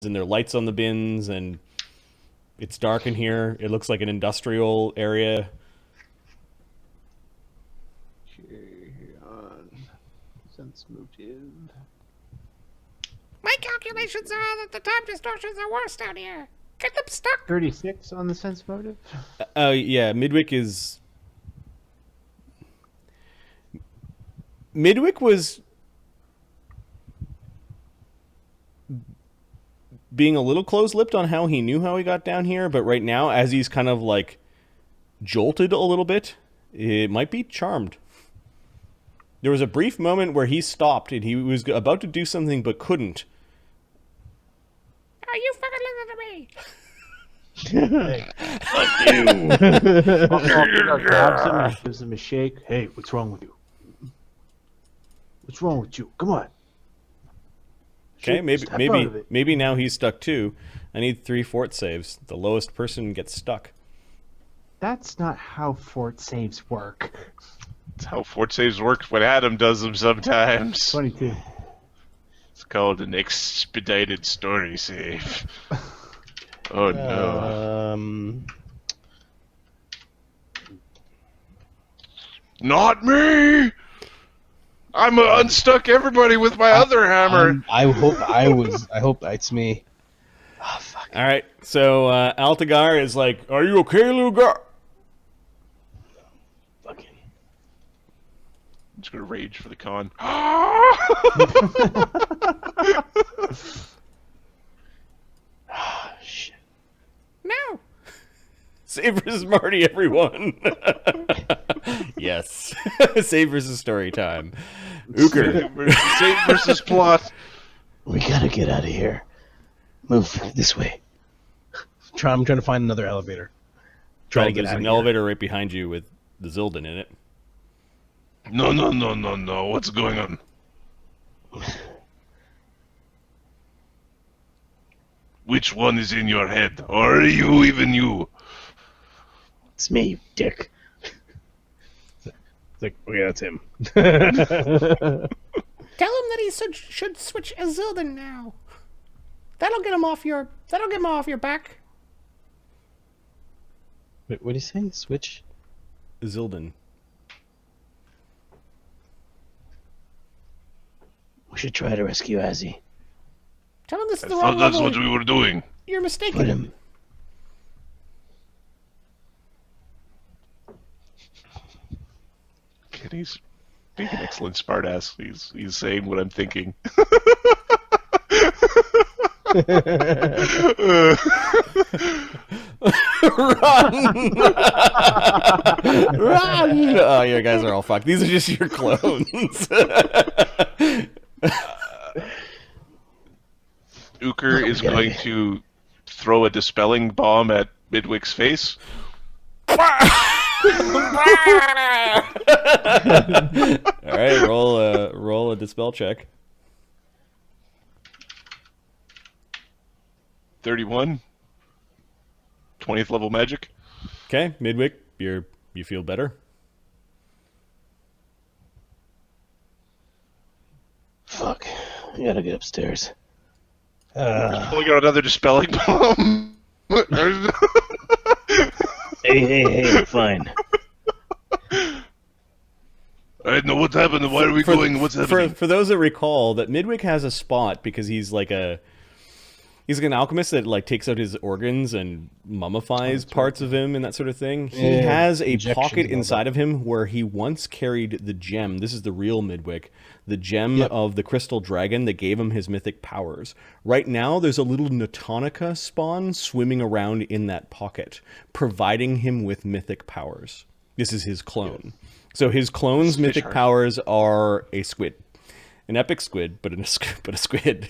and there are lights on the bins, and it's dark in here. It looks like an industrial area. Okay, on sense motive. My calculations are that the time distortions are worse down here. Get them stuck. 36 on the sense motive. Yeah, Midwick was being a little close-lipped on how he knew how he got down here, but right now, as he's kind of like jolted a little bit, it might be charmed. There was a brief moment where he stopped and he was about to do something but couldn't. Are you fucking listening to me? Fuck you. Grabs him and gives him a shake. Hey, what's wrong with you? What's wrong with you? Come on. Okay, Step out of it. maybe now he's stuck too. I need 3 fort saves. The lowest person gets stuck. That's not how fort saves work. That's how fort saves work when Adam does them sometimes. 22. It's called an expedited story save. Oh no. Not me! I'm unstuck everybody with my other hammer. I hope that's me. Oh, fuck. All right, so Altagar is like, "Are you okay, little girl?" Fucking. I'm just gonna rage for the con. Oh, shit. No. Save versus Marty, everyone. Yes, save versus story time. Uker. Save versus plot. We gotta get out of here. Move this way. I'm trying to find another elevator. Try to get There's out of an here. elevator right behind you with the Zildan in it. No. What's going on? Which one is in your head? Or are you even you? It's me, you dick. It's like, okay, that's him. Tell him that he should switch Azildan now. That'll get him off your back. Wait, what are you saying? Switch? Zildan. We should try to rescue Azzy. Tell him this is I the thought wrong that's level. what we were doing. You're mistaken. Put him. He's being an excellent smartass. He's saying what I'm thinking. Run! Run! Oh, you guys are all fucked. These are just your clones. Uker is going to throw a dispelling bomb at Midwick's face. All right, roll a dispel check. 31. 20th level magic. Okay, Midwick, you feel better. Fuck. I gotta get upstairs. Oh, we got another dispelling bomb. Hey, I'm fine. I don't know what's happening. Why are we going? What's happening? For those that recall, that Midwick has a spot because he's like an alchemist that like takes out his organs and mummifies parts of him and that sort of thing. He has a injections pocket and all inside that. of him where he once carried the gem. This is the real Midwick, the gem of the crystal dragon that gave him his mythic powers. Right now, there's a little Nautonica spawn swimming around in that pocket, providing him with mythic powers. This is his clone. So his clone's mythic heart. powers are a squid. An epic squid, but a squid.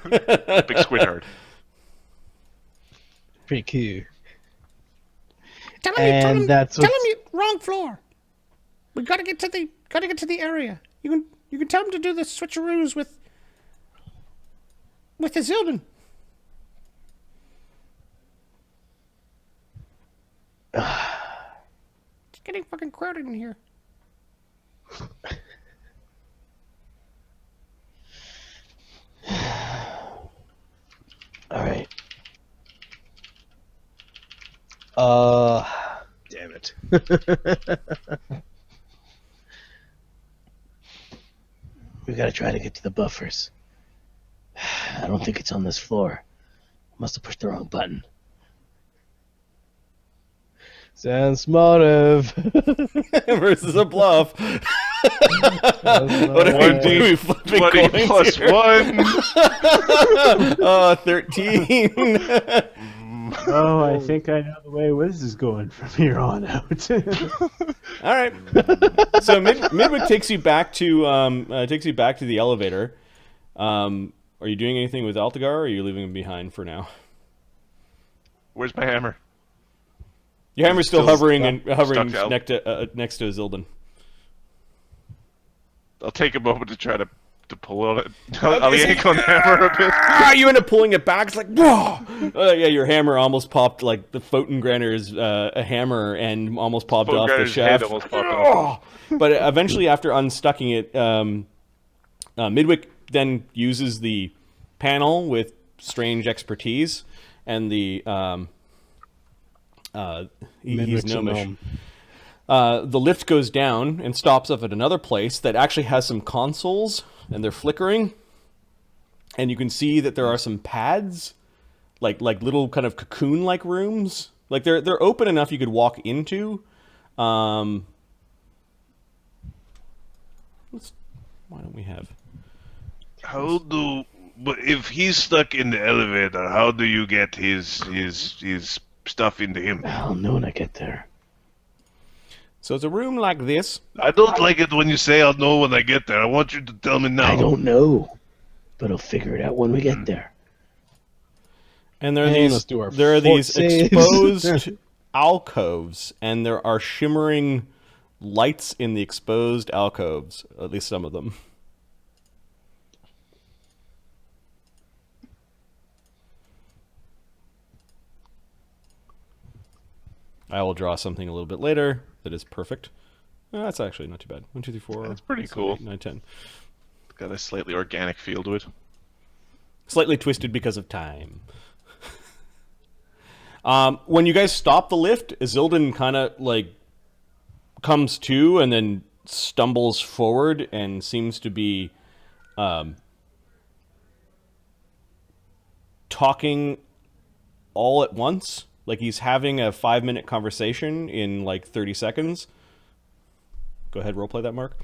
Big squid heart. Pretty cool. Tell And him that's tell him what's- you wrong floor. We gotta get to the area. You can tell him to do the switcheroos with Azildan. It's getting fucking crowded in here. All right. Damn it. We gotta try to get to the buffers. I don't think it's on this floor. Must have pushed the wrong button. Sense motive. Versus a bluff. What are we doing? We flipping 20 coins plus here? 1. 13. Oh, I think I know the way this is going from here on out. All right. So Midwick takes you back to the elevator. Are you doing anything with Altagar, or are you leaving him behind for now? Where's my hammer? Your hammer's still hovering stuck out. next to Azildan. I'll take a moment to try to pull on it. I'll yank on the hammer a bit. You end up pulling it back. It's like, whoa! Yeah, your hammer almost popped, like the Fotengrenner's a hammer, and almost popped off the Fotengrenner's shaft. head almost popped off. But eventually, after unstucking it, Midwick then uses the panel with strange expertise, and the he's gnomish. The lift goes down and stops up at another place that actually has some consoles, and they're flickering. And you can see that there are some pads, like little kind of cocoon-like rooms. Like they're open enough you could walk into. Why don't we have? But if he's stuck in the elevator, how do you get his stuff into him? I'll know when I get there. So it's a room like this. I don't like it when you say I'll know when I get there. I want you to tell me now. I don't know, but I'll figure it out when we get there. And there are And these let's do our there are fort these saves. exposed alcoves, and there are shimmering lights in the exposed alcoves, at least some of them. I will draw something a little bit later that is perfect. That's actually not too bad. 1, 2, 3, 4. That's pretty cool. 8, 9, 10. Got a slightly organic feel to it. Slightly twisted because of time. When you guys stop the lift, Azildan kind of like comes to and then stumbles forward and seems to be talking all at once. Like he's having a 5-minute conversation in like 30 seconds. Go ahead, roleplay that, Mark.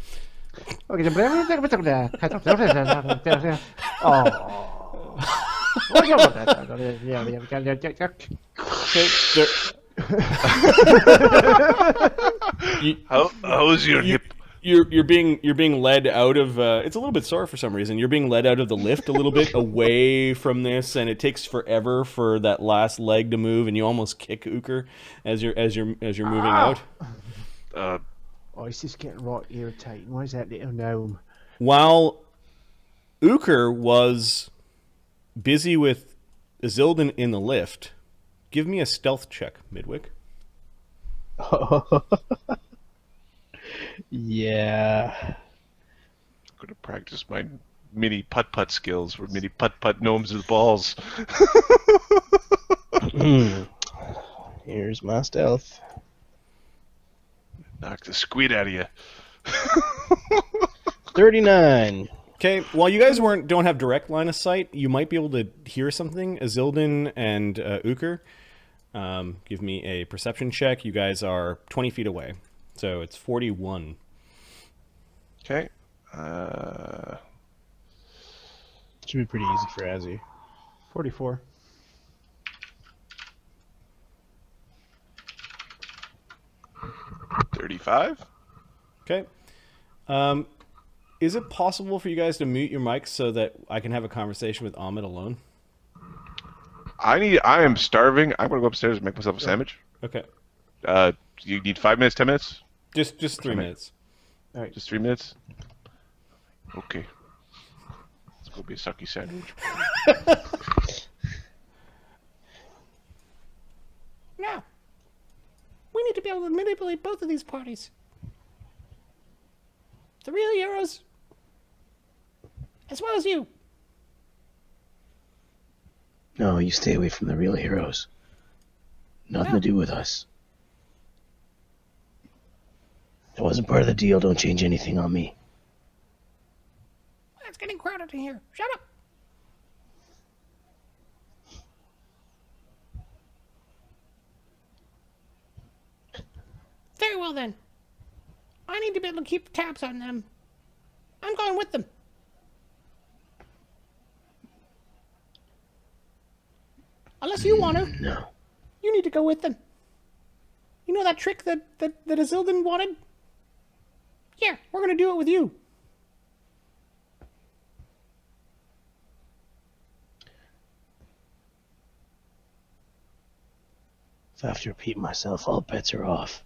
How's your hip? You're being led out of it's a little bit sore for some reason. You're being led out of the lift a little bit away from this, and it takes forever for that last leg to move, and you almost kick Uker as you're moving out. Oh, it's just getting right irritating. Why is that little gnome? While Uker was busy with Azildan in the lift, give me a stealth check, Midwick. Yeah. Gonna practice my mini putt-putt skills. We're mini putt-putt gnomes with balls. Here's my stealth. Knock the squid out of you. 39. Okay, while you guys don't have direct line of sight, you might be able to hear something. Azildan and Uker, give me a perception check. You guys are 20 feet away, so it's 41. Okay. Should be pretty easy for Azzy. 44. 35. Okay. Is it possible for you guys to mute your mics so that I can have a conversation with Ahmed alone? I am starving. I'm gonna go upstairs and make myself a sandwich. Okay. You need 5 minutes, 10 minutes? Just 3 minutes. All right. Just 3 minutes? Okay. Let's go be a sucky sandwich. Now, we need to be able to manipulate both of these parties. The real heroes, as well as you. No, you stay away from the real heroes. Nothing to do with us. It wasn't part of the deal. Don't change anything on me. It's getting crowded in here. Shut up. Very well then. I need to be able to keep tabs on them. I'm going with them. Unless you want to. No. You need to go with them. You know that trick that Azildan wanted? Yeah, we're going to do it with you. If I have to repeat myself, all bets are off.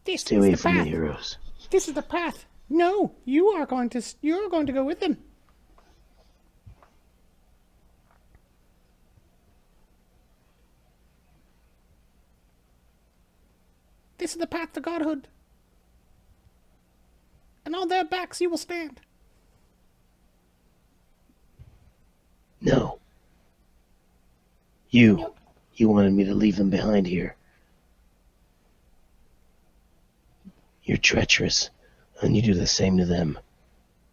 This Stay is away the from path. the heroes. This is the path. No, you're going to go with them. This is the path to godhood. And on their backs you will stand. No. You wanted me to leave them behind here. You're treacherous, and you do the same to them.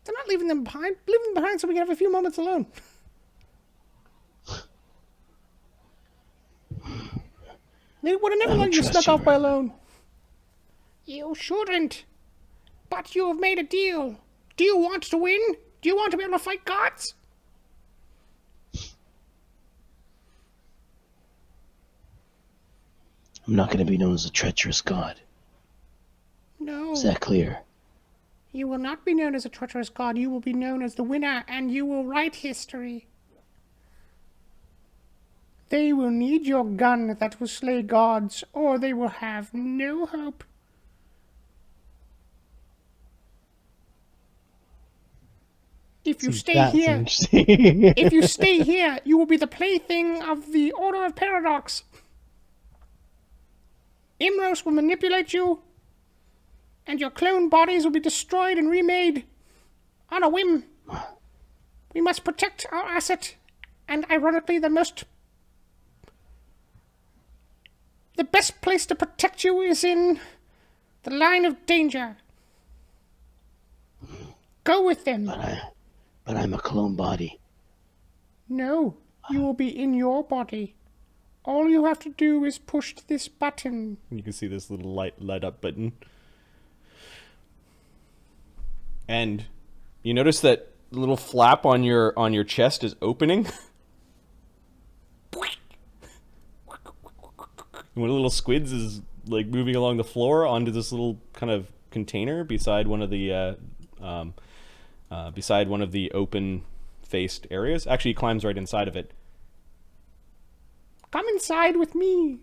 They're not leaving them behind. Leave them behind so we can have a few moments alone. They would have never let you snuck off by alone. You shouldn't. But you have made a deal. Do you want to win? Do you want to be able to fight gods? I'm not going to be known as a treacherous god. No. Is that clear? You will not be known as a treacherous god. You will be known as the winner, and you will write history. They will need your gun that will slay gods, or they will have no hope. If you stay here, if you stay here, you will be the plaything of the Orb of Paradox. Imros will manipulate you, and your clone bodies will be destroyed and remade on a whim. We must protect our asset, and ironically, the best place to protect you is in the line of danger. Go with them. But I'm a clone body. No, you will be in your body. All you have to do is push this button. You can see this little light up button. And you notice that little flap on your chest is opening. One of the little squids is like moving along the floor onto this little kind of container beside one of the open-faced areas. Actually, he climbs right inside of it. Come inside with me.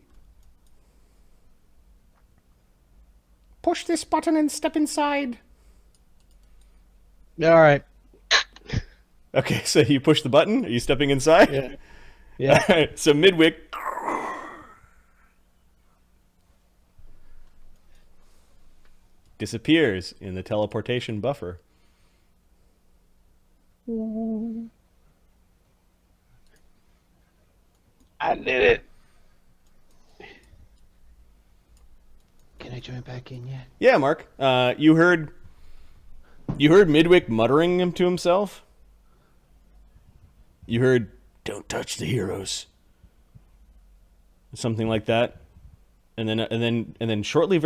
Push this button and step inside. All right. Okay, so you push the button. Are you stepping inside? Yeah. Yeah. All right, so Midwick disappears in the teleportation buffer. I did it. Can I join back in yet? Yeah, Mark. You heard Midwick muttering him to himself. You heard, "Don't touch the heroes," something like that, and then shortly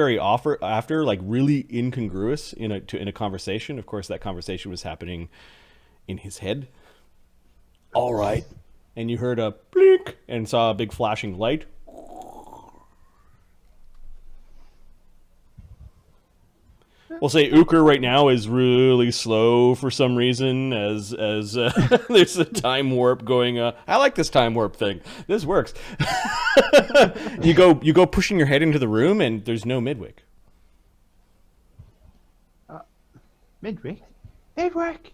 after, like really incongruous in a conversation. Of course, that conversation was happening in his head. All right, and you heard a blink and saw a big flashing light. We'll say Uker right now is really slow for some reason, as there's a time warp going. I like this time warp thing. This works. You go pushing your head into the room, and there's no Midwick. Midwick? Midwick!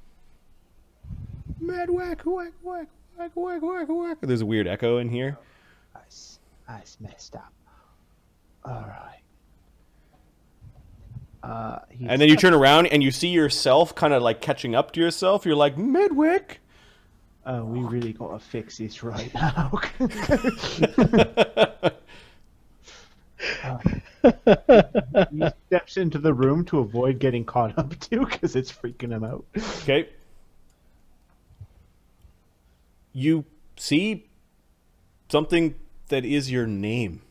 Midwick, whack, whack, whack, whack, whack, whack. There's a weird echo in here. I messed up. Alright. And then you turn around and you see yourself kind of like catching up to yourself. You're like, Midwick, We really gotta fix this right now. He steps into the room to avoid getting caught up too, because it's freaking him out. Okay. You see something that is your name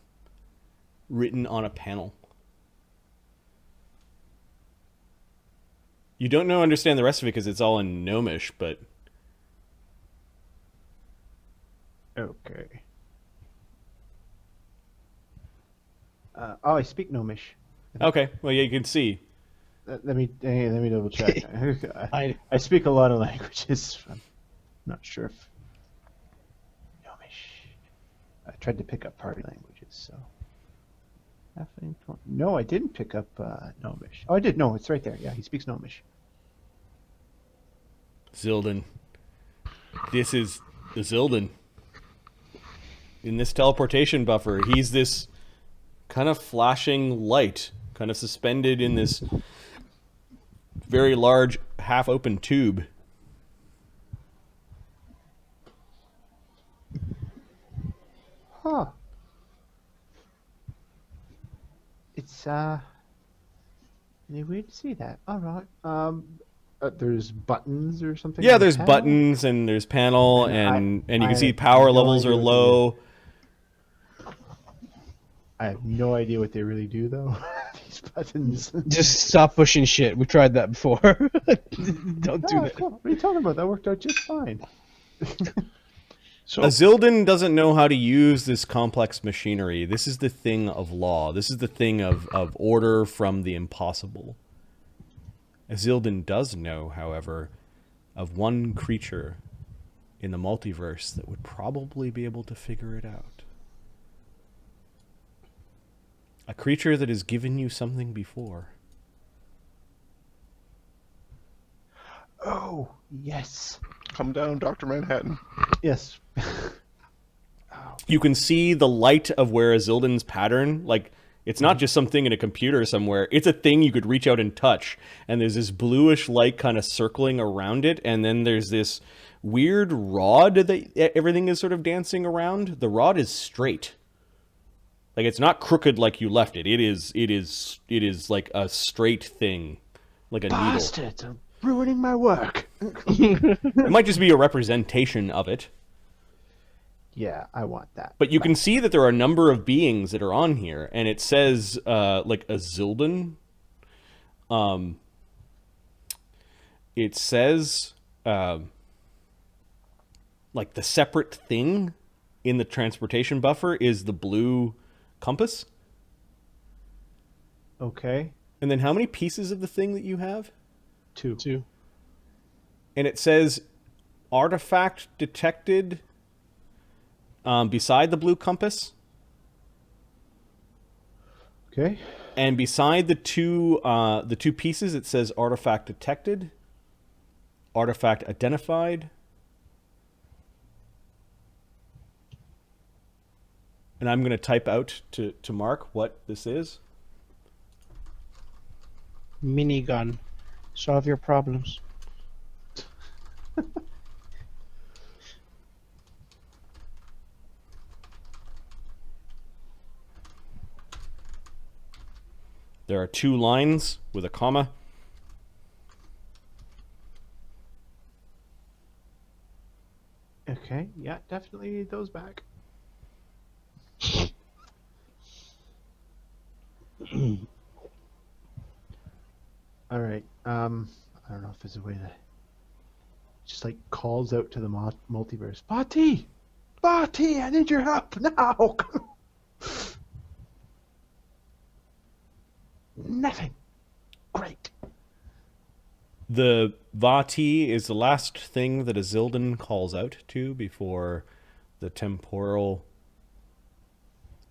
written on a panel. You don't understand the rest of it because it's all in Gnomish, but... Okay. I speak Gnomish. Okay, well, yeah, you can see. Let me double check. I speak a lot of languages. I'm not sure if Gnomish. I tried to pick up party languages, so. No, I didn't pick up Gnomish. Oh, I did. No, it's right there. Yeah, he speaks Gnomish. Azildan. This is Azildan. In this teleportation buffer, he's this kind of flashing light, kind of suspended in this very large, half-open tube. Huh. It's any way to see that. All right. There's buttons or something. Yeah, on the there's panel? buttons and there's panel And and you I can see have power no levels idea are what low. I have no idea what they really do, though. These buttons. Just stop pushing shit. We tried that before. Don't do that. Cool. What are you talking about? That worked out just fine. So Azildan doesn't know how to use this complex machinery. This is the thing of law. This is the thing of order from the impossible. Azildan does know, however, of one creature in the multiverse that would probably be able to figure it out. A creature that has given you something before. Oh, yes. come down, Dr. Manhattan. Yes. You can see the light of where Azildan's pattern, like, it's not just something in a computer somewhere. It's a thing you could reach out and touch. And there's this bluish light kind of circling around it. And then there's this weird rod that everything is sort of dancing around. The rod is straight. Like, it's not crooked like you left it. It is like a straight thing, like a Bastards are ruining my work. needle. It might just be a representation of it. Yeah, I want that. But you can see that there are a number of beings that are on here, and it says, like, Azildan. It says, like, the separate thing in the transportation buffer is the blue compass. Okay. And then how many pieces of the thing that you have? 2. And it says, artifact detected beside the blue compass. Okay. And beside the two pieces, it says artifact detected, artifact identified, and I'm going to type out to Mark what this is. Minigun. Solve your problems. There are 2 lines with a comma. Okay. Yeah, definitely need those back. All right. I don't know if there's a way that just like calls out to the multiverse. Bati, I need your help now. Nothing. Great. The Vati is the last thing that Azildan calls out to before the temporal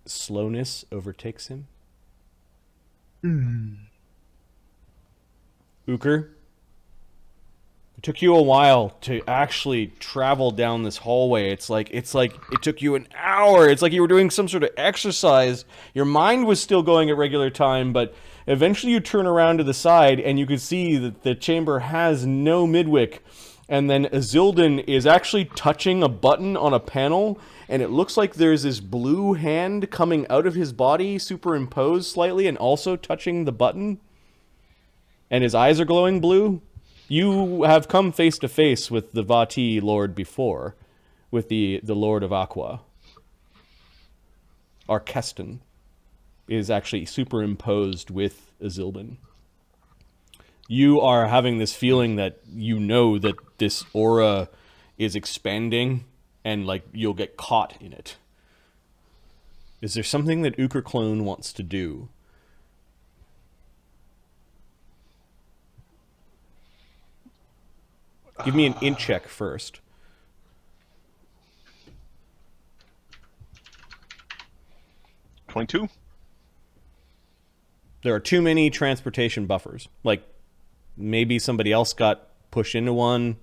slowness overtakes him. Uker, it took you a while to actually travel down this hallway. It's like it took you an hour. It's like you were doing some sort of exercise. Your mind was still going at regular time, but eventually you turn around to the side and you could see that the chamber has no Midwick. And then Azildan is actually touching a button on a panel, and it looks like there's this blue hand coming out of his body, superimposed slightly, and also touching the button. And his eyes are glowing blue. You have come face to face with the Vati Lord before, with the Lord of Aqua. Arceston is actually superimposed with Azildan. You are having this feeling that you know that this aura is expanding and like you'll get caught in it. Is there something that Uker Clone wants to do? Give me an int check first. 22. There are too many transportation buffers. Like, maybe somebody else got pushed into one,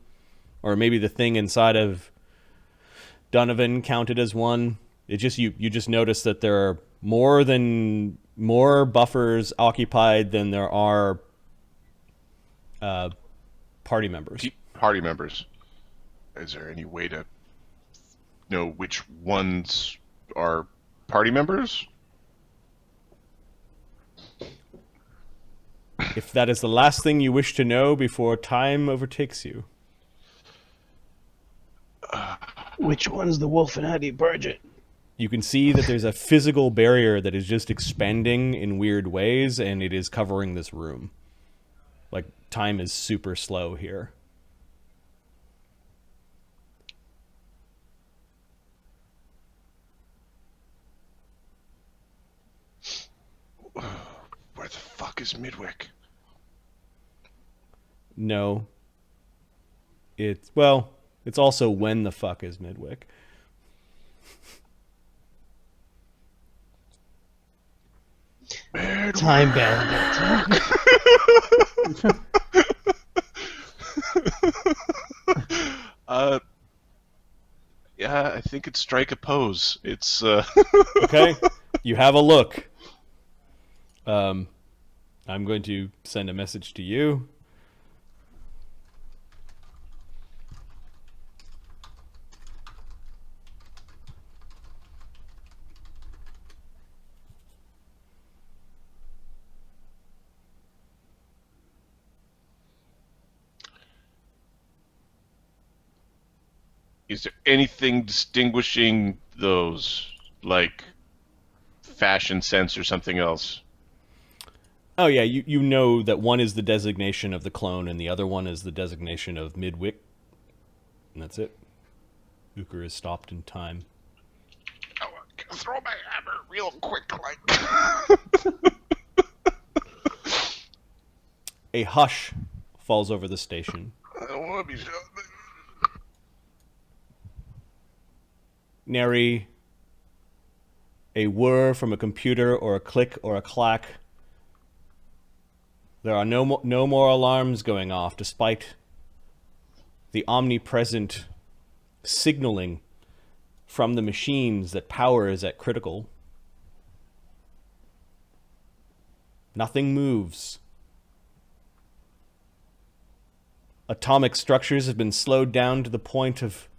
or maybe the thing inside of Donnovan counted as one. It just you just notice that there are more buffers occupied than there are party members. Party members. Is there any way to know which ones are party members? If that is the last thing you wish to know before time overtakes you. Which one's the wolf and how do you purge it? You can see that there's a physical barrier that is just expanding in weird ways, and it is covering this room. Like, time is super slow here. Where the fuck is Midwick? No. It's also when the fuck is Midwick. Time bandit. Yeah, I think it's strike a pose. It's Okay, you have a look. I'm going to send a message to you. Is there anything distinguishing those, like fashion sense or something else? Oh yeah, you know that one is the designation of the clone and the other one is the designation of Midwick. And that's it. Uker is stopped in time. Oh, I'm gonna throw my hammer real quick, like. A hush falls over the station. I don't want to be shot. Nary a whir from a computer or a click or a clack. There are no more alarms going off, despite the omnipresent signaling from the machines that power is at critical. Nothing moves. Atomic structures have been slowed down to the point of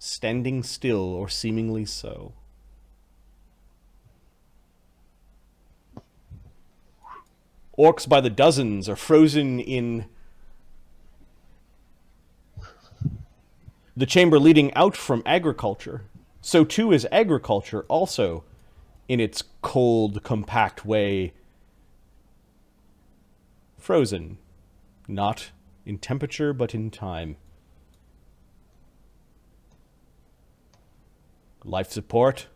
standing still, or seemingly so. Orcs by the dozens are frozen in the chamber leading out from agriculture. So too is agriculture, also in its cold, compact way, frozen, not in temperature, but in time. Life support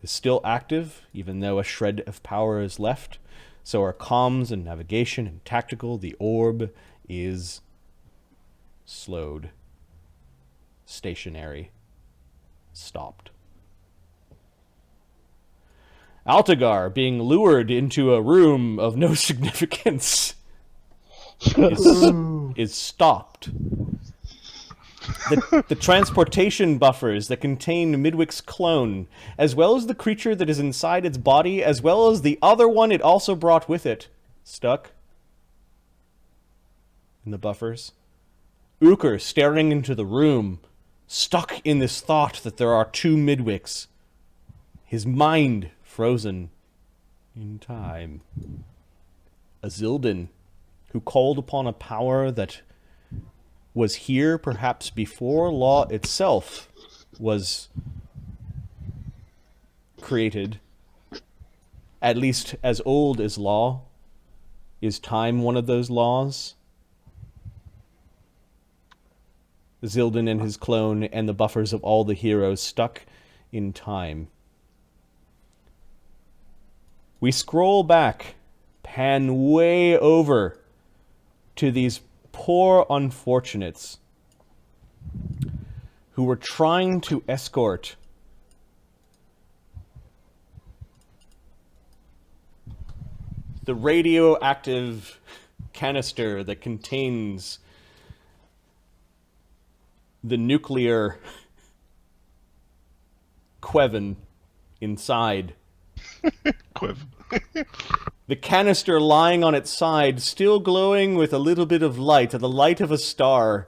is still active, even though a shred of power is left. So are comms and navigation and tactical. The orb is slowed, stationary, stopped. Altagar, being lured into a room of no significance, is stopped. The transportation buffers that contain Midwick's clone, as well as the creature that is inside its body, as well as the other one it also brought with it, stuck in the buffers, Uker staring into the room, stuck in this thought that there are two Midwicks. His mind frozen in time. Azildan, who called upon a power that was here perhaps before law itself was created, at least as old as law. Is time one of those laws? Azildan and his clone and the buffers of all the heroes stuck in time. We scroll back, pan way over to these poor unfortunates who were trying to escort the radioactive canister that contains the nuclear Quevin inside. Quiv. The canister lying on its side, still glowing with a little bit of light, the light of a star.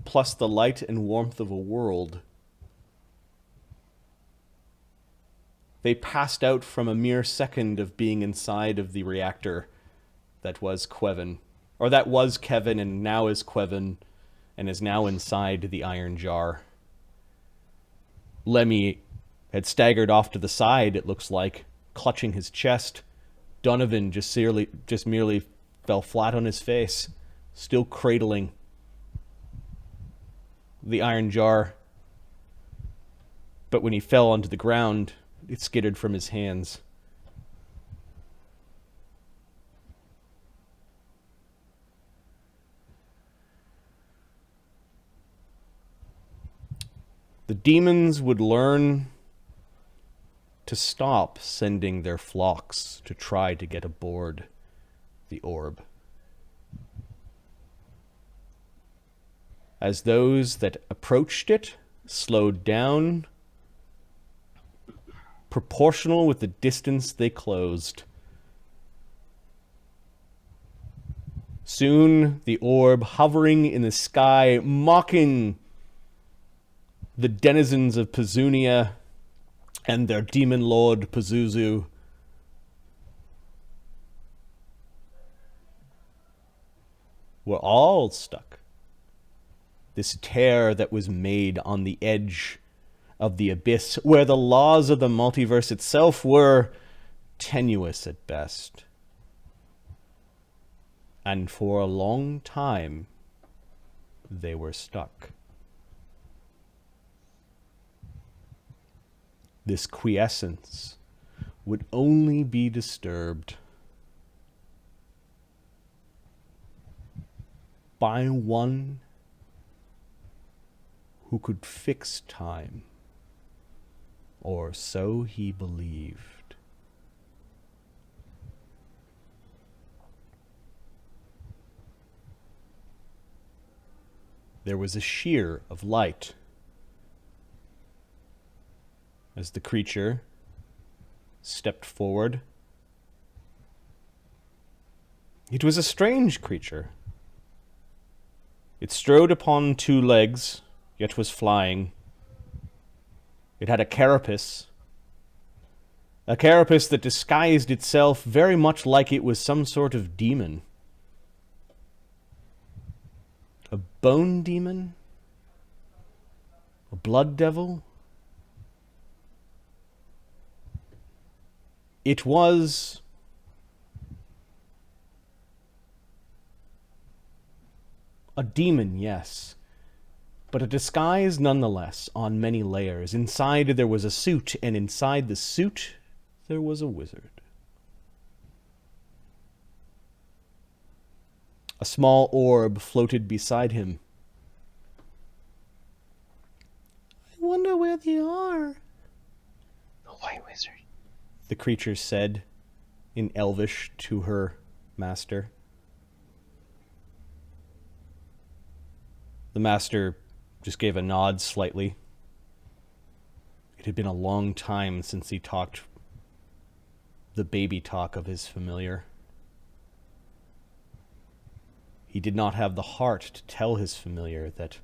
Plus the light and warmth of a world. They passed out from a mere second of being inside of the reactor that was Quevin. Or that was Kevin and now is Quevin and is now inside the iron jar. Lemmy had staggered off to the side, it looks like, clutching his chest. Donnovan just merely fell flat on his face, still cradling the iron jar. But when he fell onto the ground, it skittered from his hands. The demons would learn to stop sending their flocks to try to get aboard the orb. As those that approached it slowed down, proportional with the distance they closed. Soon the orb hovering in the sky, mocking the denizens of Pazunia and their demon lord Pazuzu. Were all stuck. This tear that was made on the edge of the abyss, where the laws of the multiverse itself were tenuous at best. And for a long time, they were stuck. This quiescence would only be disturbed by one who could fix time, or so he believed. There was a sheer of light as the creature stepped forward. It was a strange creature. It strode upon two legs, yet was flying. It had a carapace that disguised itself very much like it was some sort of demon. A bone demon? A blood devil? It was a demon, yes, but a disguise nonetheless on many layers. Inside there was a suit, and inside the suit there was a wizard. A small orb floated beside him. I wonder where they are, The White Wizard. the creature said in Elvish to her master. The master just gave a nod slightly. It had been a long time since he talked the baby talk of his familiar. He did not have the heart to tell his familiar that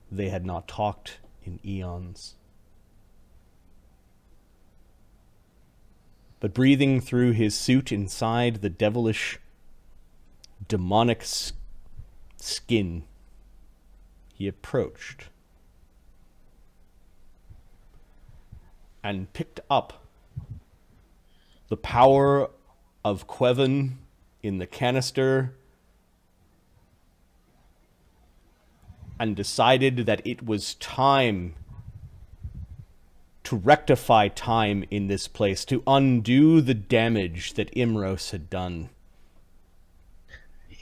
they had not talked in eons. But breathing through his suit inside the devilish, demonic skin, he approached and picked up the power of Queven in the canister and decided that it was time to rectify time in this place, to undo the damage that Imros had done.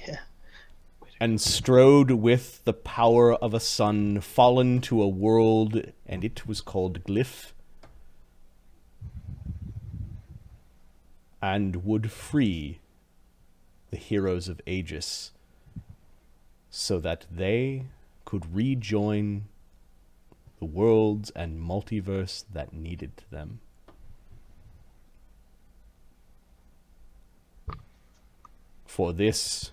Yeah. And strode with the power of a sun, fallen to a world, and it was called Glyph, and would free the heroes of Aegis so that they could rejoin the worlds and multiverse that needed them. For this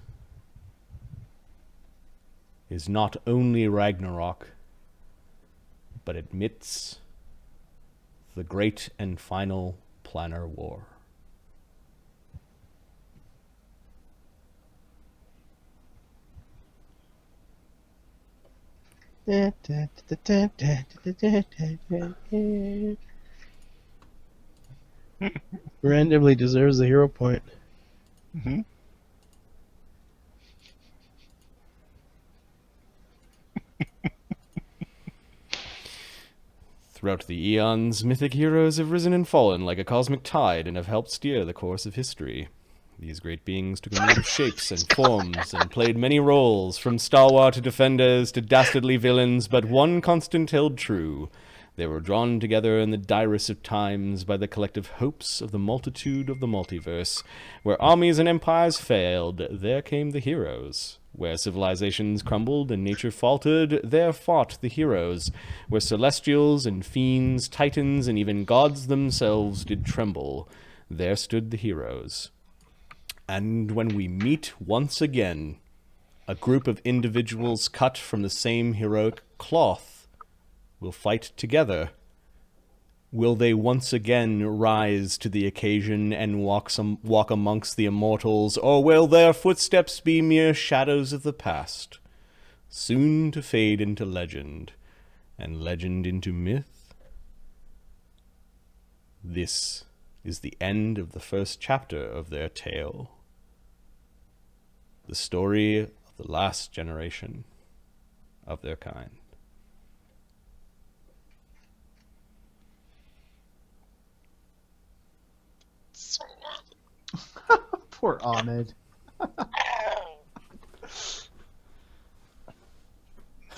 is not only Ragnarok, but admits the great and final planar war. Randomly deserves the hero point. Mm-hmm. Throughout the eons, mythic heroes have risen and fallen like a cosmic tide and have helped steer the course of history. These great beings took a myriad of shapes and forms and played many roles, from stalwart defenders to dastardly villains, but one constant held true. They were drawn together in the direst of times by the collective hopes of the multitude of the multiverse. Where armies and empires failed, there came the heroes. Where civilizations crumbled and nature faltered, there fought the heroes. Where celestials and fiends, titans, and even gods themselves did tremble, there stood the heroes. And when we meet once again, a group of individuals cut from the same heroic cloth will fight together. Will they once again rise to the occasion and walk amongst the immortals, or will their footsteps be mere shadows of the past, soon to fade into legend, and legend into myth? This is the end of the first chapter of their tale. The story of the last generation of their kind. Poor Ahmed.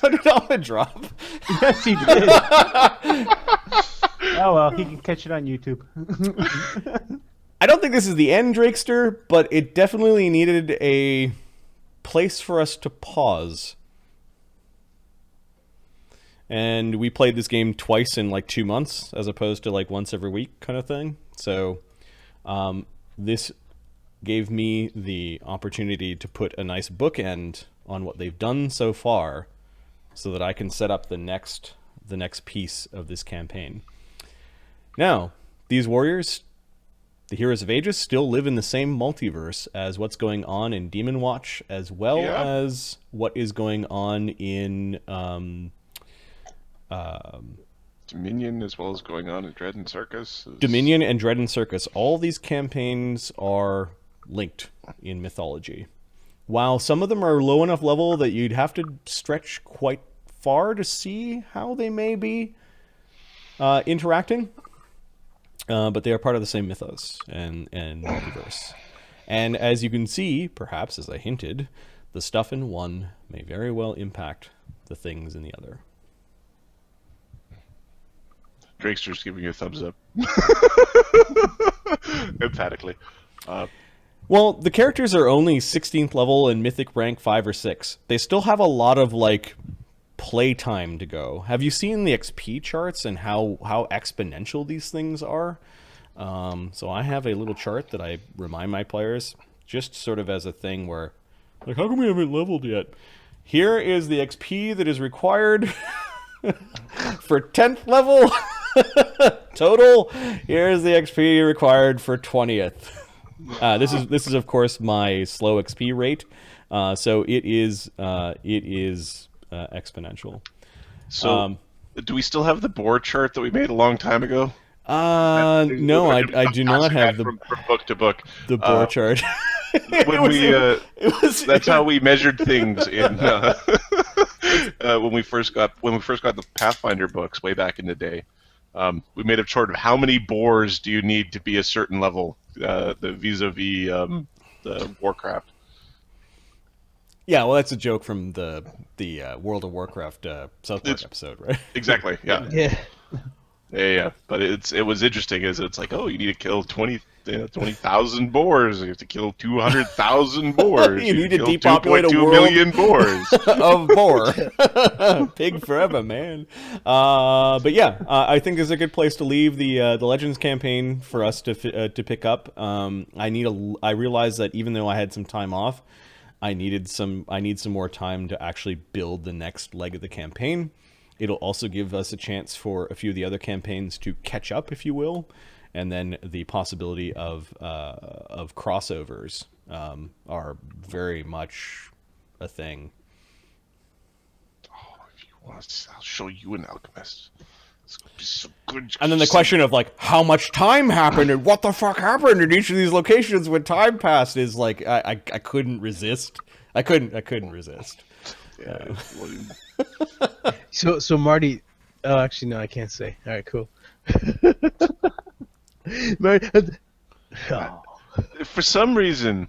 How did Ahmed drop? Yes, he did. Oh well, he can catch it on YouTube. I don't think this is the end, Drakester, but it definitely needed a place for us to pause. And we played this game twice in like 2 months, as opposed to like once every week kind of thing. So this gave me the opportunity to put a nice bookend on what they've done so far, so that I can set up the next piece of this campaign. Now, these warriors, the heroes of Aegis, still live in the same multiverse as what's going on in Demon Watch, as well as what is going on in Dominion, as well as going on in Dread and Circus. Dominion and Dread and Circus. All these campaigns are linked in mythology. While some of them are low enough level that you'd have to stretch quite far to see how they may be interacting, but they are part of the same mythos and multiverse. And as you can see, perhaps as I hinted, the stuff in one may very well impact the things in the other. Drakester's giving you a thumbs up. Emphatically. Well, the characters are only 16th level and Mythic rank 5 or 6. They still have a lot of, like, playtime to go. Have you seen the XP charts and how exponential these things are? So I have a little chart that I remind my players, just sort of as a thing where Like, how come we haven't leveled yet? Here is the XP that is required for 10th level total. Here's the XP required for 20th. This is of course my slow XP rate, so it is exponential. So, do we still have the board chart that we made a long time ago? No, I do not have from book to book. the board chart. That's how we measured things in when we first got the Pathfinder books way back in the day. We made a chart of how many boars do you need to be a certain level, the vis-a-vis the Warcraft. Yeah, well, that's a joke from the World of Warcraft South Park episode, right? Exactly. Yeah. Yeah. Yeah. But it was interesting, is it's like, oh, you need to kill 20,000 boars. You have to kill 200,000 boars. You need to kill depopulate a 2.2 world million boars. of boar. Pig forever, man. But yeah, I think this is a good place to leave the Legends campaign for us to pick up. I realized that even though I had some time off, I need some more time to actually build the next leg of the campaign. It'll also give us a chance for a few of the other campaigns to catch up, if you will, and then the possibility of crossovers are very much a thing. Oh, if you want, I'll show you an alchemist. It's gonna be so good. And then the question of like how much time happened and what the fuck happened in each of these locations when time passed is like I couldn't resist. I couldn't resist. Yeah. So Marty, oh, actually no, I can't say. All right, cool. Marty, oh. For some reason,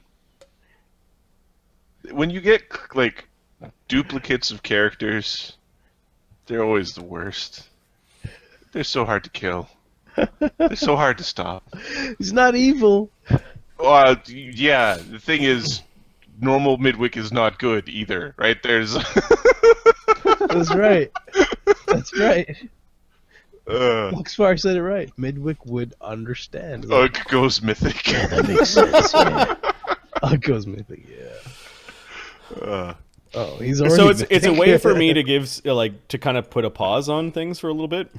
when you get like duplicates of characters, they're always the worst. They're so hard to kill. They're so hard to stop. He's not evil. Yeah, the thing is, normal Midwick is not good either, right? There's... That's right. That's right. Uh, Foxfire said it right. Midwick would understand. Ugg goes mythic. Yeah, that makes sense, yeah. Ugg goes mythic, yeah. Oh, he's already So mythic. it's a way for me to give to kind of put a pause on things for a little bit.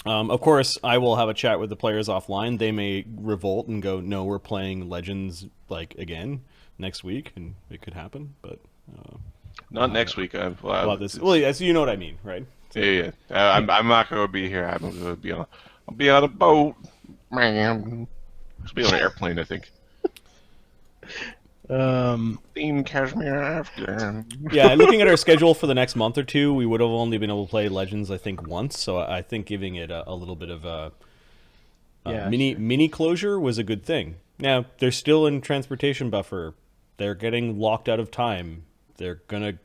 Of course, I will have a chat with the players offline. They may revolt and go, "No, we're playing Legends again next week," and it could happen. But not next week. so you know what I mean, right? So, yeah. I'm not going to be here. I'm going to be on. I'll be on a boat. Man, I'll be on an airplane, I think. Team Kashmir Afghan. Yeah, looking at our schedule for the next month or two, we would have only been able to play Legends, I think, once. So I think giving it a little bit of a mini closure was a good thing. Now they're still in transportation buffer. They're getting locked out of time. They're gonna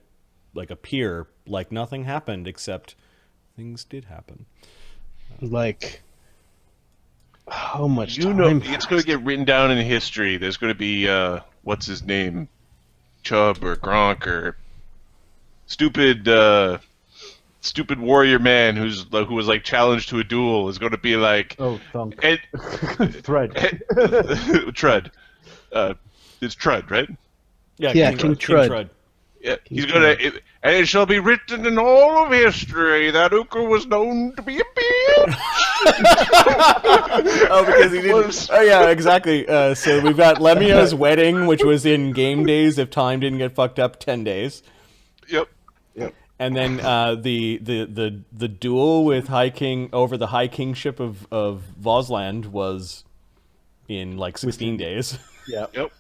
appear like nothing happened, except things did happen. Like, how much You time know, passed? it's going to get written down in history. There's going to be what's his name, Chubb or Gronk or stupid warrior man who was like challenged to a duel is going to be like, Oh, thunk. Thread. Trud. It's Trud, right? Yeah, King Trud. Yeah, he's gonna. And it shall be written in all of history that Uka was known to be a bitch. Oh, because he didn't. Oh, yeah, exactly. So we've got Lemio's wedding, which was in game days if time didn't get fucked up, 10 days. Yep. And then the duel with High King over the High Kingship of Vosland was in 16 days. Yep.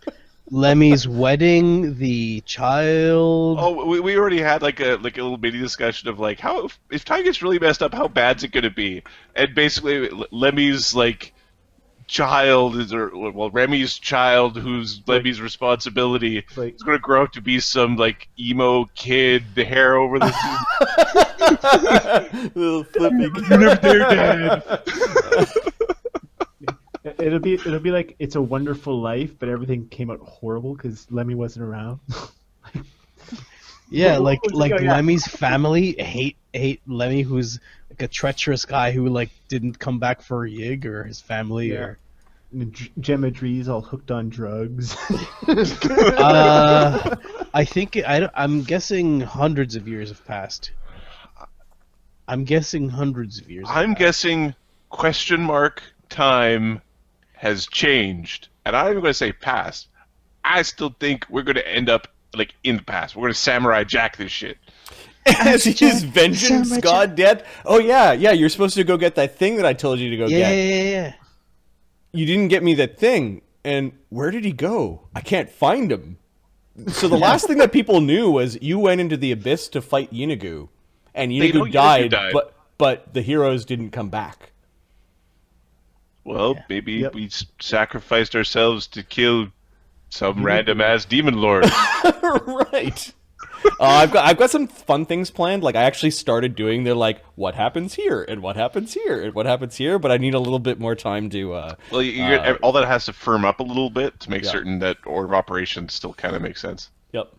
Lemmy's wedding, the child. Oh, we already had like a little mini discussion of how if time gets really messed up, how bad's it gonna be? And basically, Lemmy's child Remy's child, who's Lemmy's responsibility, is gonna grow up to be some emo kid, the hair over the Little flippy. You never dare, Dad. It'll be like It's a Wonderful Life, but everything came out horrible because Lemmy wasn't around. Yeah, like Lemmy's family hate Lemmy, who's a treacherous guy who didn't come back for a yig, or his family, or Gemma Dree's all hooked on drugs. I think I'm guessing hundreds of years have passed. I'm guessing question mark time has changed, and I'm going to say past. I still think we're going to end up like in the past. We're going to Samurai Jack this shit. As his vengeance, God dead. Oh yeah, you're supposed to go get that thing that I told you to go get. Yeah. You didn't get me that thing, and where did he go? I can't find him. So the last thing that people knew was you went into the abyss to fight Yinagu, and Yinagu died, but the heroes didn't come back. Well, maybe we sacrificed ourselves to kill some random ass demon lord. Right. I've got some fun things planned. Like I actually started doing. They're like, what happens here and what happens here and what happens here. But I need a little bit more time to. All that has to firm up a little bit to make certain that Orb of Operations still kind of makes sense. Yep.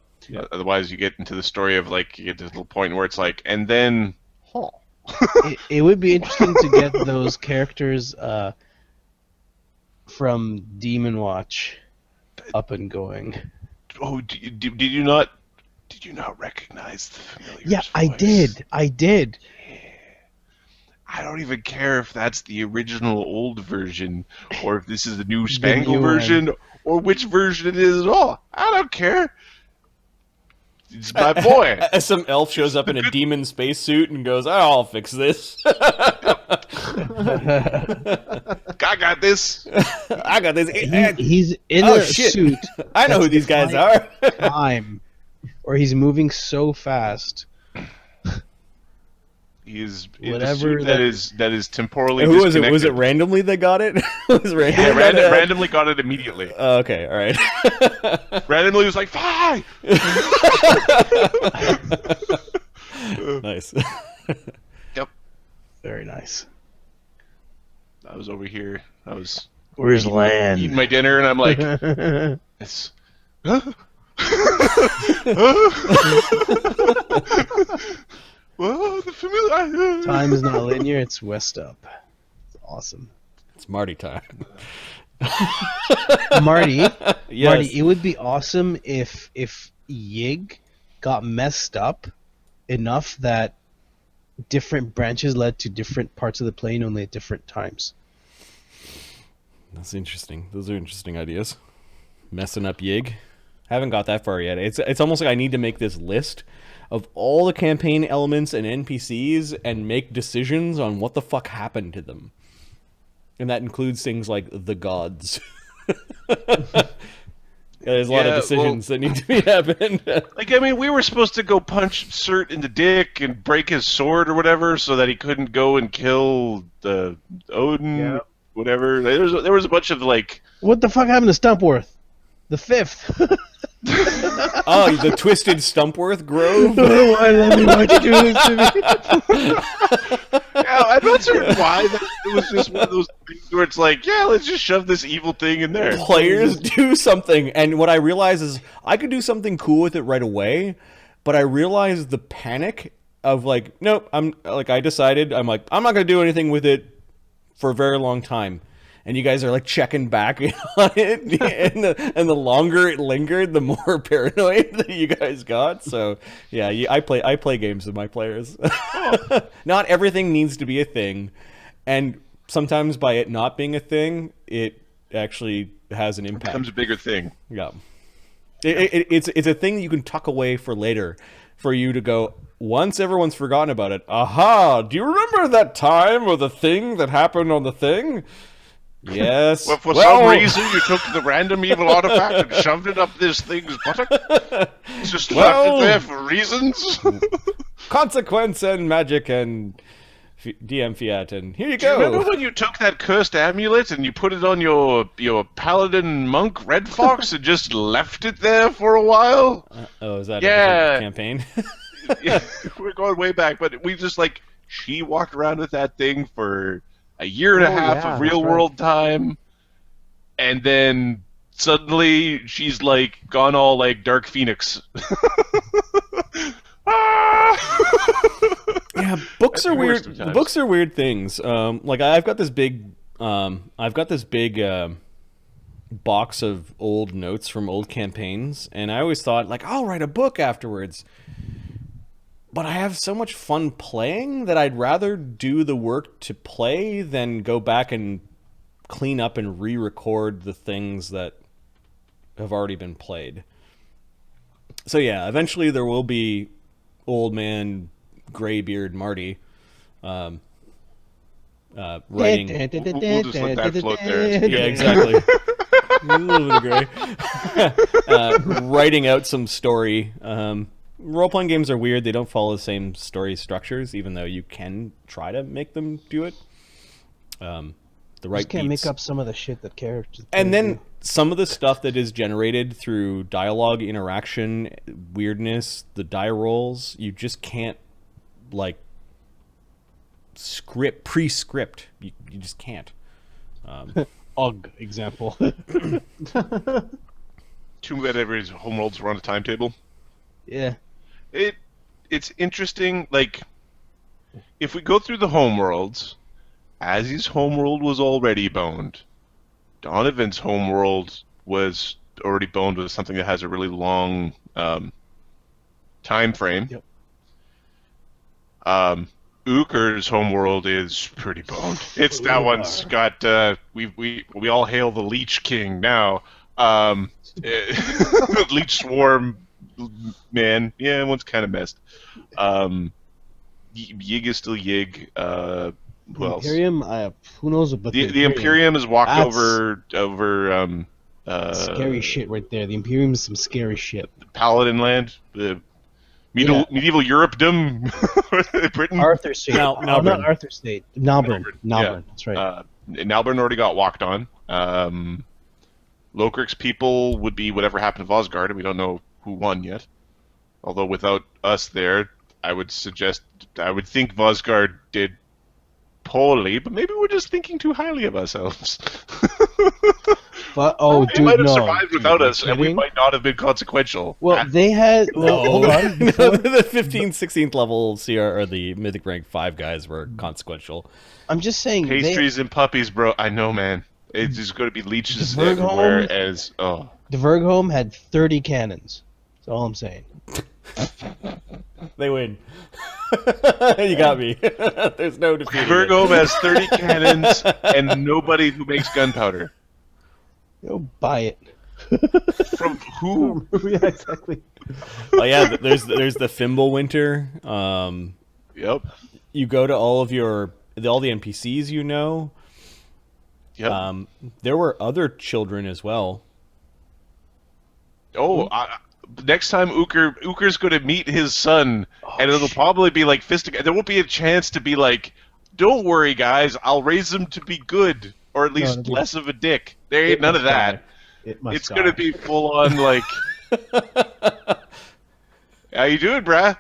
Otherwise, you get into the story of like you get to this little point where it's like, and then. It would be interesting to get those characters from Demon Watch up and going. Oh, did you not? Did you not recognize the familiar voice? I did. Yeah. I don't even care if that's the original old version, or if this is the new Spangle version, or which version it is at all. I don't care. It's my boy. As some elf shows up in a demon spacesuit and goes, I'll fix this. I got this. I got this. He's in a suit. I know who these guys are. Time. Or he's moving so fast. He is in a suit that is temporally who was it? disconnected. Was it randomly they got it? Randomly got it immediately. Okay, all right. Randomly was like, "Fly!" Nice. Yep. Very nice. I was over here. Where's land? Eating my dinner, and I'm like, "It's." Well, the familiar. Time is not linear, it's west up. It's awesome. It's Marty time. Marty, Yes. Marty, it would be awesome if Yig got messed up enough that different branches led to different parts of the plane only at different times. That's interesting. Those are interesting ideas. Messing up Yig. Haven't got that far yet. It's almost like I need to make this list of all the campaign elements and NPCs and make decisions on what the fuck happened to them. And that includes things like the gods. There's a lot of decisions that need to be happened. Like, I mean, we were supposed to go punch Cert in the dick and break his sword or whatever so that he couldn't go and kill the Odin, whatever. There was a bunch of, like... What the fuck happened to Stumpworth? The fifth. Oh, the Twisted Stumpworth Grove? Why'd you do this to me? Yeah, I'm not certain why. It was just one of those things where it's like, yeah, let's just shove this evil thing in there. Players do something, and what I realize is I could do something cool with it right away, but I realized the panic of like, nope, I decided, I'm not going to do anything with it for a very long time. And you guys are like checking back on it, and the longer it lingered, the more paranoid that you guys got. So yeah, I play games with my players. Not everything needs to be a thing, and sometimes by it not being a thing, it actually has an impact. It becomes a bigger thing. Yeah, it's a thing that you can tuck away for later, for you to go. Once everyone's forgotten about it, aha! Do you remember that time or the thing that happened on the thing? Yes. Well, for some reason, you took the random evil artifact and shoved it up this thing's buttock? Just left it there for reasons? Consequence and magic and DM Fiat, and here you go. Do you remember go. when you took that cursed amulet and you put it on your paladin monk Red Fox and just left it there for a while? Is that a different campaign? Yeah, we're going way back, but we just she walked around with that thing for a year and a half of real world time, and then suddenly she's gone all Dark Phoenix. Yeah, books are weird. Books are weird things. I've got this big box of old notes from old campaigns, and I always thought, like, I'll write a book afterwards. But I have so much fun playing that I'd rather do the work to play than go back and clean up and re-record the things that have already been played. So yeah, eventually there will be old man graybeard Marty writing. We'll just let that float there. Yeah, exactly. A little bit of gray. Writing out some story. Role-playing games are weird. They don't follow the same story structures, even though you can try to make them do it. The right Just can't beats. make up some of the shit that characters. And then some of the stuff that is generated through dialogue, interaction, weirdness, the die rolls, you just can't, like, pre-script. You just can't. Ugh, example. Too bad everybody's homeworlds were on a timetable. Yeah. It's interesting, like, if we go through the homeworlds, Azzy's homeworld was already boned. Donovan's homeworld was already boned with something that has a really long time frame. Yep. Uker's homeworld is pretty boned. It's that one's got we all hail the Leech King now. Leech Swarm man, yeah, one's kind of messed. Yig is still Yig. Who else? Imperium, who knows about The Imperium has walked That's over scary shit right there. The Imperium is some scary shit. Paladin land, the medieval Europe-dom, Britain. Arthur State. Nalburn. Not Arthur State. Nalburn. Yeah. That's right. Nalburn already got walked on. Locric's people would be whatever happened to Vosgard, and we don't know who won yet. Although without us there, I would think Vosgard did poorly, but maybe we're just thinking too highly of ourselves. But They might have survived without us, and we might not have been consequential. Well, they had. Well, hold on. The 15th, 16th level CR or the Mythic Rank 5 guys were consequential. I'm just saying. Pastries and puppies, bro. I know, man. It's just going to be leeches The Verg everywhere. home- The Vergholm had 30 cannons. That's all I'm saying. They win. You got me. There's no defeating it. Vergholm has 30 cannons and nobody who makes gunpowder. Go buy it. From who? Yeah, exactly. Oh yeah, there's the Fimbulwinter. Yep. You go to all the NPCs you know. Yep. There were other children as well. Next time Uker's going to meet his son, and it'll probably be like fisting. There won't be a chance to be like, "Don't worry, guys, I'll raise him to be good, or at least less of a dick." There ain't none of that. It's going to be full on like, "How you doing, brah?"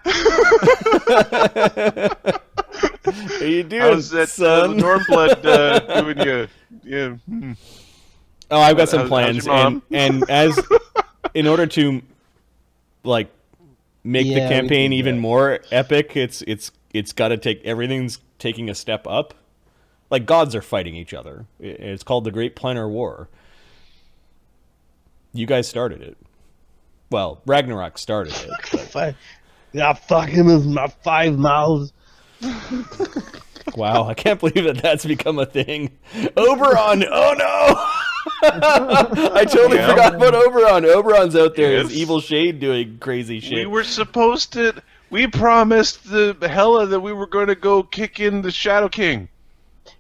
How you doing, How's that son? Normblood doing you? Yeah. Oh, I've got some How's plans, your mom? and as in order to like make the Yeah, we campaign did even that. more epic, it's got to take everything's taking a step up. Like gods are fighting each other. It's called the Great Planar War. You guys started it. Well, Ragnarok started it. But... Yeah, fuck him with my 5 mouths. Wow, I can't believe that's become a thing. Oberon! Oh no! I totally forgot about Oberon. Oberon's out there as Evil Shade doing crazy shit. We were supposed to. We promised the Hela that we were going to go kick in the Shadow King.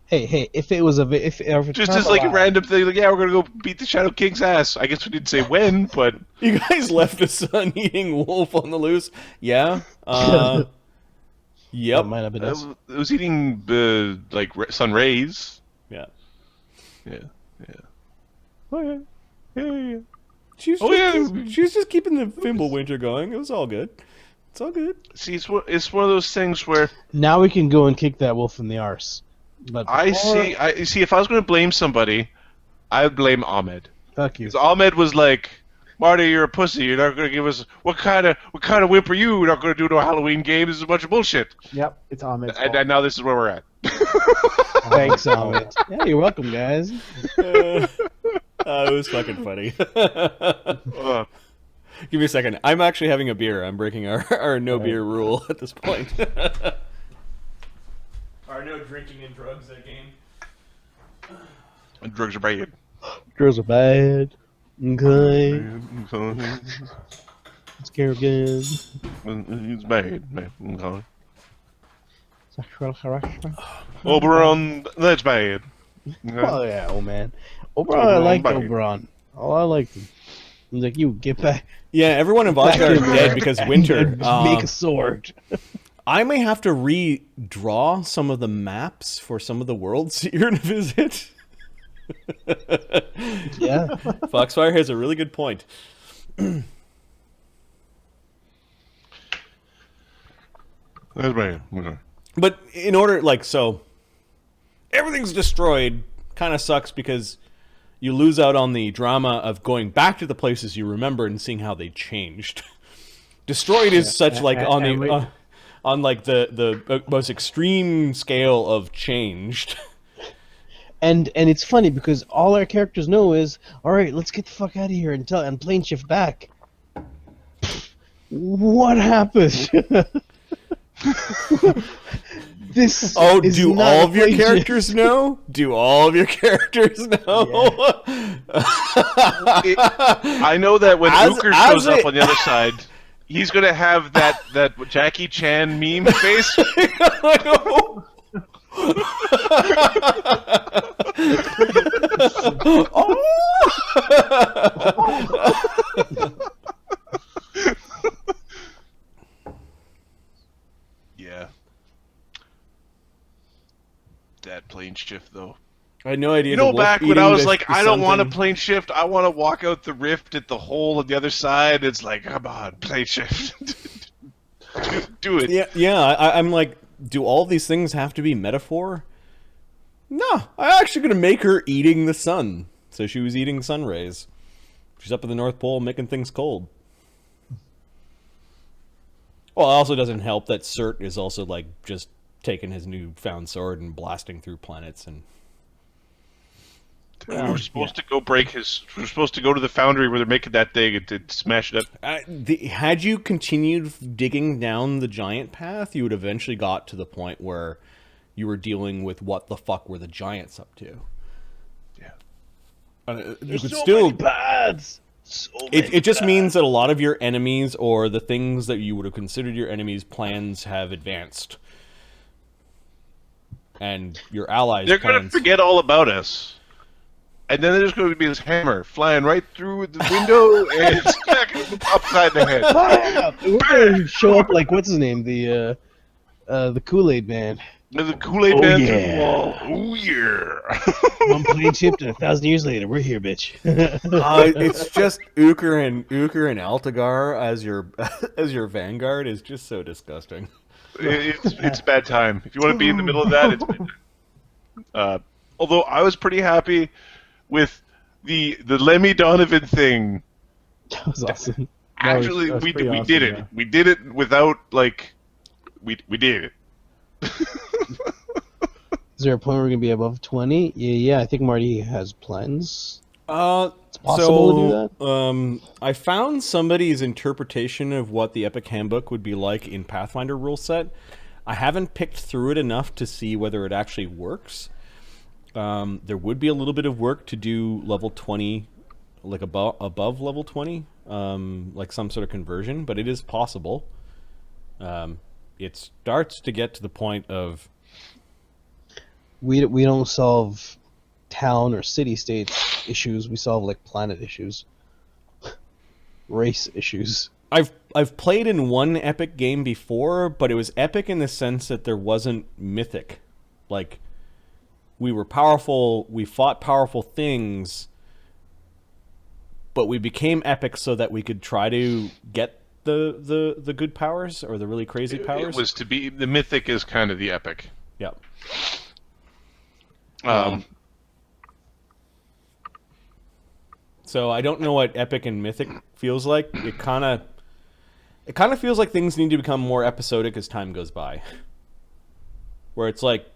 Hey, if it was Just as like a random thing, like, yeah, we're going to go beat the Shadow King's ass. I guess we didn't say when, but. You guys left a sun-eating wolf on the loose? Yeah. Yep. That might have been us. It was eating like sun rays. Yeah. Yeah. Oh yeah. She was just keeping the Fimbulwinter going. It was all good. It's all good. See, it's one of those things where Now we can go and kick that wolf in the arse. But I see. If I was going to blame somebody, I would blame Ahmed. Fuck you. Because Ahmed was like, "Marty, you're a pussy. You're not going to give us what kind of whip are you? We're not going to do no Halloween game. This is a bunch of bullshit." Yep, it's Ahmed's And now this is where we're at. Thanks, Ahmed. Yeah, you're welcome, guys. It was fucking funny. Uh, Give me a second. I'm actually having a beer. I'm breaking our no beer rule at this point. Our no drinking and drugs that game. drugs are bad. Drugs are bad. Okay. Let's go again. It's bad, man. Okay. Sexual harassment. Oberon, that's bad. Okay. Oh yeah, old man. Oberon, I liked bad. Oberon. Oh, I liked him. He's like, you get back. Yeah, everyone in Vodka is dead because winter. And make a sword. I may have to redraw some of the maps for some of the worlds that you're going to visit. Yeah. Foxfire has a really good point. That's bad. Okay. But in order, like, so everything's destroyed kind of sucks because you lose out on the drama of going back to the places you remember and seeing how they changed. Destroyed is such like on the on like the most extreme scale of changed. And it's funny because all our characters know is, all right, let's get the fuck out of here and plane shift back. What happened? This Oh, is do not all a of your plane shift. characters know? Do all of your characters know? I know that when Uker shows up on the other side, he's gonna have that Jackie Chan meme face. Yeah. That plane shift, though. I had no idea. You know, the wolf back when eating I was the- like, the I don't want a something. plane shift. I want to walk out the rift at the hole on the other side. It's like, come on, plane shift. do it. Yeah. I'm like, do all these things have to be metaphor? No, I'm actually gonna make her eating the sun. So she was eating sun rays. She's up at the North Pole making things cold. Well, it also doesn't help that Cert is also like just taking his newfound sword and blasting through planets and. We were supposed to go break his. We were supposed to go to the foundry where they're making that thing and smash it up. Had you continued digging down the giant path, you would eventually got to the point where you were dealing with what the fuck were the giants up to. Yeah. You There's could so still. many paths. So many It just paths. means that a lot of your enemies or the things that you would have considered your enemies' plans have advanced, and your allies' They're going to plans. forget all about us. And then there's going to be this hammer flying right through the window and smacking him upside the head. We're gonna show up like what's his name, the Kool-Aid man. There's a Kool-Aid Oh, man through yeah. the wall. Oh, yeah. One plane shift and 1,000 years later, we're here, bitch. It's just Uker and Altagar as your vanguard is just so disgusting. It's a bad time. If you want to be in the middle of that, it's bad time. Although I was pretty happy with the Lemmy Donnovan thing. That was awesome. Actually, that was we pretty awesome, did it. yeah. We did it without like we did it. Is there a point where we're gonna be above 20? Yeah. I think Marty has plans. It's possible to do that. I found somebody's interpretation of what the Epic Handbook would be like in Pathfinder rule set. I haven't picked through it enough to see whether it actually works. There would be a little bit of work to do level 20, like above level 20, like some sort of conversion, but it is possible. It starts to get to the point of We don't solve town or city state issues. We solve like planet issues, race issues. I've played in one epic game before, but it was epic in the sense that there wasn't mythic. Like, we were powerful, we fought powerful things, but we became epic so that we could try to get the good powers or the really crazy powers. It was to be the mythic is kind of the epic. Yeah. So I don't know what epic and mythic feels like. It kind of feels like things need to become more episodic as time goes by. Where it's like,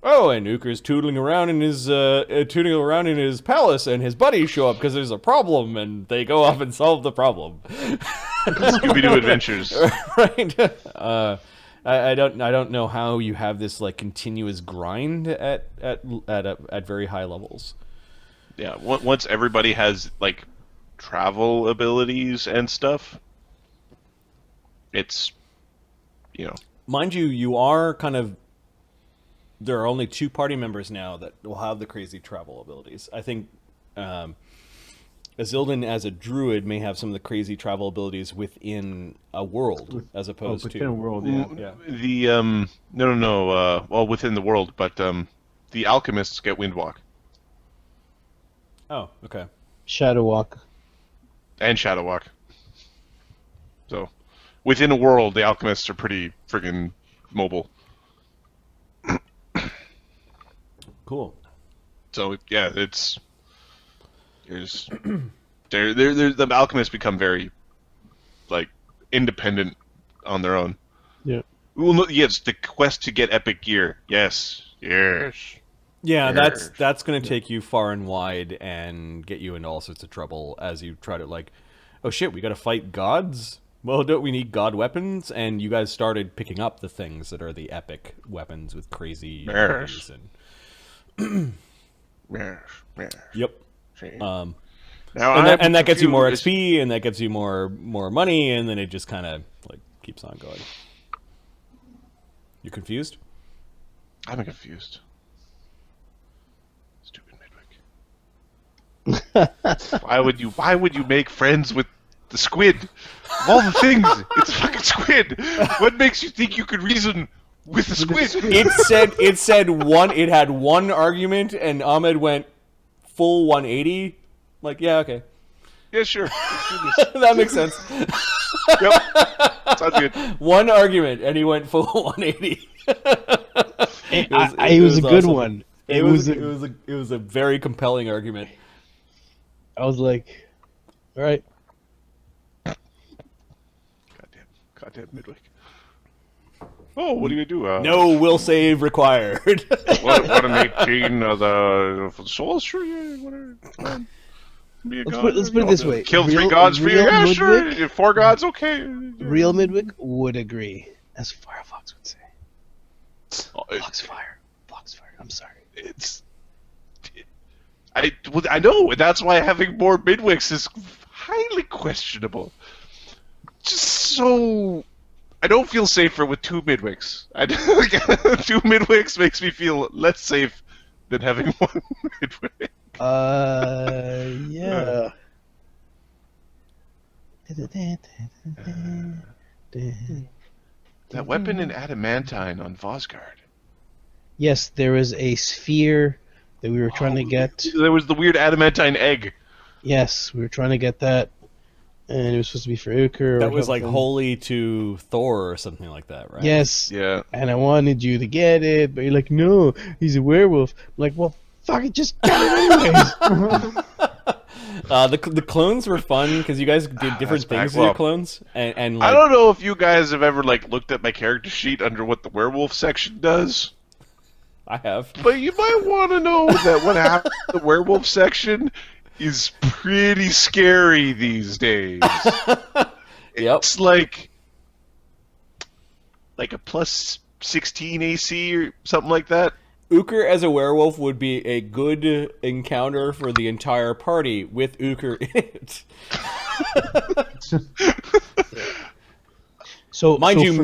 Oh, and Uker's tootling around in his palace, and his buddies show up because there's a problem, and they go off and solve the problem. Scooby-Doo Adventures. Right? I don't know how you have this like continuous grind at very high levels. Yeah, once everybody has like travel abilities and stuff, it's Mind you, you are kind of. There are only 2 party members now that will have the crazy travel abilities. I think Azildan, as a druid, may have some of the crazy travel abilities within a world, as opposed within to a world. Yeah. the no. Well, within the world, but the alchemists get windwalk Oh, okay. Shadow Walk. and shadowwalk. So, within a world, the alchemists are pretty friggin' mobile. Cool. So yeah, the alchemists become very like independent on their own. Yeah. Well, no, yes, the quest to get epic gear. Yes. Yeah, Yes. that's going to take you far and wide and get you into all sorts of trouble as you try to like, oh shit, we got to fight gods. Well, don't we need god weapons? And you guys started picking up the things that are the epic weapons with crazy abilities and. Yes. Yep. See? Now I'm and that gets you more confused. XP, and that gets you more money, and then it just kind of like keeps on going. You confused? I'm confused. Stupid Midwick. Why would you make friends with the squid? Of all the things, it's a fucking squid. What makes you think you could reason with the squid? It said one. It had one argument, and Ahmed went full 180. Like, yeah, okay, Yeah, sure. Let's do this. that makes sense. Yep. Sounds good. One argument, and he went full 180. It was a good awesome. one. It was a very compelling argument. I was like, all right. Goddamn Midwick. Oh, what are you gonna do? No will save required. Want to make Gene for the souls? Sure, yeah. Whatever. Be a god. Let's put it this way. Kill 3 Real- gods for you? real Yeah, Midwick- sure. 4 gods, okay. Real Midwick would agree, as Firefox would say. Oh, Foxfire. I'm sorry. I know, and that's why having more Midwicks is highly questionable. Just so... I don't feel safer with 2 Midwicks. 2 Midwicks makes me feel less safe than having 1 Midwick. Yeah. That weapon in adamantine on Vosgard. Yes, there was a sphere that we were trying to get. There was the weird adamantine egg. Yes, we were trying to get that, and it was supposed to be for Uker. That was like holy to Thor or something like that, right? Yes. Yeah. And I wanted you to get it, but you're like, no, he's a werewolf. I'm like, well, fuck it, just get it anyways. The clones were fun because you guys did different things with your clones, and like, I don't know if you guys have ever like looked at my character sheet under what the werewolf section does, I have. but you might want to know that what happened to the werewolf section is pretty scary these days. Yep. It's like a plus 16 AC or something like that. Uker as a werewolf would be a good encounter for the entire party with Uker in it. So, Mind so you, for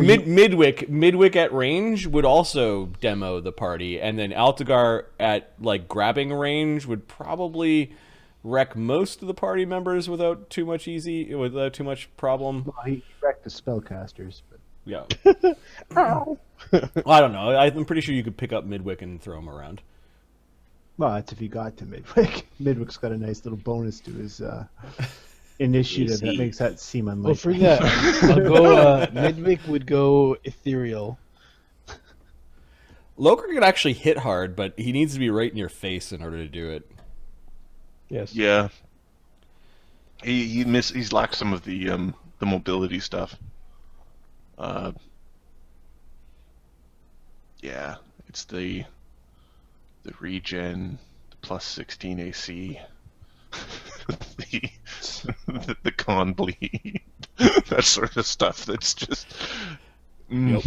Midwick at range would also demo the party, and then Altagar at like grabbing range would probably wreck most of the party members without too much problem. Well, he wrecked the spellcasters, but Yeah. I don't know. I'm pretty sure you could pick up Midwick and throw him around. well, that's if he got to Midwick. Midwick's got a nice little bonus to his initiative that makes that seem unlikely. well, for that, I'll go. Midwick would go ethereal. Loker can actually hit hard, but he needs to be right in your face in order to do it. Yes. Yeah. He's lacked some of the mobility stuff. Yeah, it's the the regen, the plus 16 AC, the con bleed, that sort of stuff. That's just. Yep.